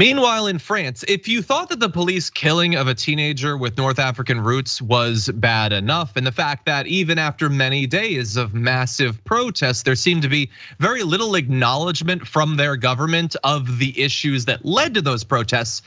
Meanwhile, in France, if you thought that the police killing of a teenager with North African roots was bad enough, and the fact that even after many days of massive protests, there seemed to be very little acknowledgement from their government of the issues that led to those protests,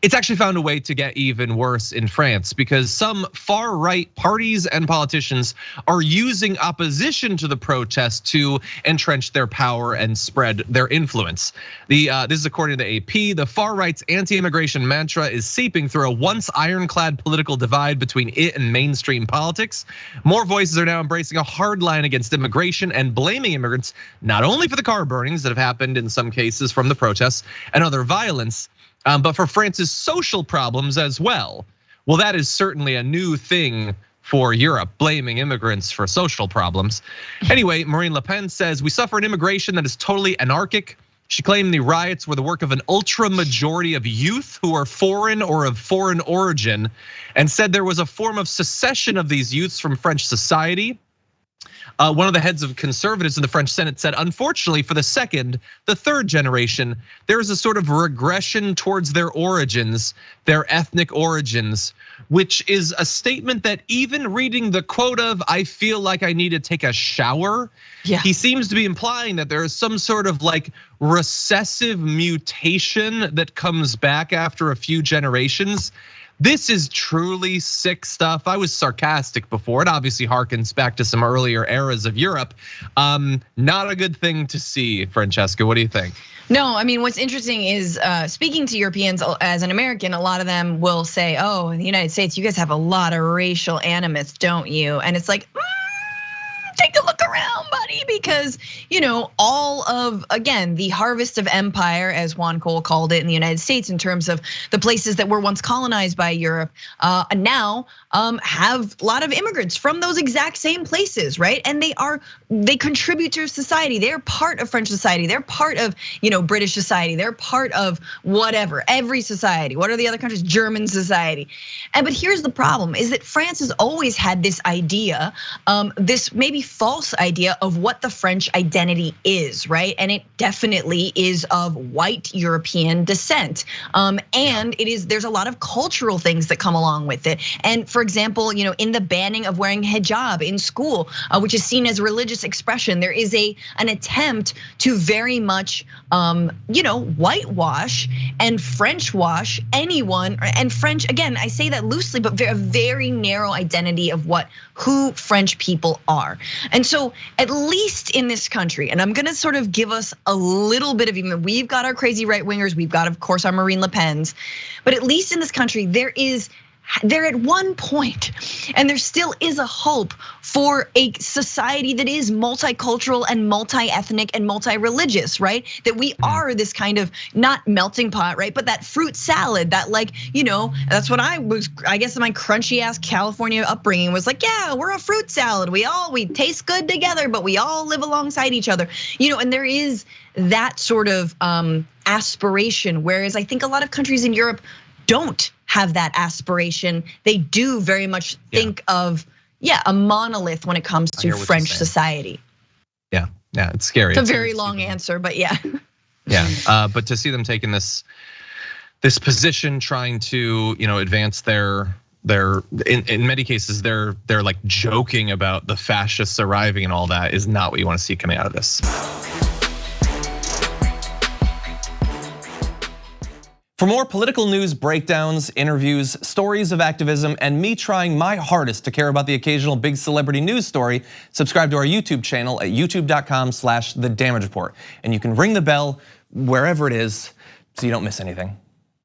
it's actually found a way to get even worse in France, because some far-right parties and politicians are using opposition to the protests to entrench their power and spread their influence. This is according to the AP. The far-right's anti-immigration mantra is seeping through a once ironclad political divide between it and mainstream politics. More voices are now embracing a hard line against immigration and blaming immigrants, not only for the car burnings that have happened in some cases from the protests and other violence, but for France's social problems as well. Well, that is certainly a new thing for Europe, blaming immigrants for social problems. Anyway, Marine Le Pen says, we suffer an immigration that is totally anarchic. She claimed the riots were the work of an ultra majority of youth who are foreign or of foreign origin, and said there was a form of secession of these youths from French society. One of the heads of conservatives in the French Senate said, unfortunately for the second, the third generation, there is a sort of regression towards their origins, their ethnic origins, which is a statement that even reading the quote of, I feel like I need to take a shower, he seems to be implying that there is some sort of like recessive mutation that comes back after a few generations. This is truly sick stuff. I was sarcastic before. It obviously harkens back to some earlier eras of Europe. Not a good thing to see, Francesca. What do you think? No, I mean, what's interesting is speaking to Europeans as an American, a lot of them will say, oh, in the United States, you guys have a lot of racial animus, don't you? And it's like, take a look around, buddy, because all of, again, the harvest of empire, as Juan Cole called it in the United States, in terms of the places that were once colonized by Europe, now have a lot of immigrants from those exact same places, right? And they contribute to society. They're part of French society. They're part of British society. They're part of whatever, every society. What are the other countries? German society. But here's the problem: is that France has always had this idea, this maybe false idea of what the French identity is, right? And it definitely is of white European descent. And there's a lot of cultural things that come along with it. And for example, in the banning of wearing hijab in school, which is seen as a religious expression, there is an attempt to very much, whitewash and French wash anyone. And French, again, I say that loosely, but a very narrow identity of who French people are. And so at least in this country, and I'm gonna sort of give us a little bit of, even we've got our crazy right wingers, we've got, of course, our Marine Le Pens, but at least in this country, they're at one point, and there still is a hope for a society that is multicultural and multi-ethnic and multi-religious, right? That we are this kind of not melting pot, right? But that fruit salad, that that's what I guess my crunchy ass California upbringing was like, yeah, we're a fruit salad. We taste good together, but we all live alongside each other. And there is that sort of aspiration, whereas I think a lot of countries in Europe don't have that aspiration. They do very much think of, a monolith when it comes to French society. Yeah, it's scary. It's a very long answer, but yeah. Yeah, but to see them taking this position, trying to advance their in many cases they're like joking about the fascists arriving and all that, is not what you want to see coming out of this. For more political news breakdowns, interviews, stories of activism, and me trying my hardest to care about the occasional big celebrity news story, subscribe to our YouTube channel at youtube.com/thedamagereport. And you can ring the bell wherever it is so you don't miss anything.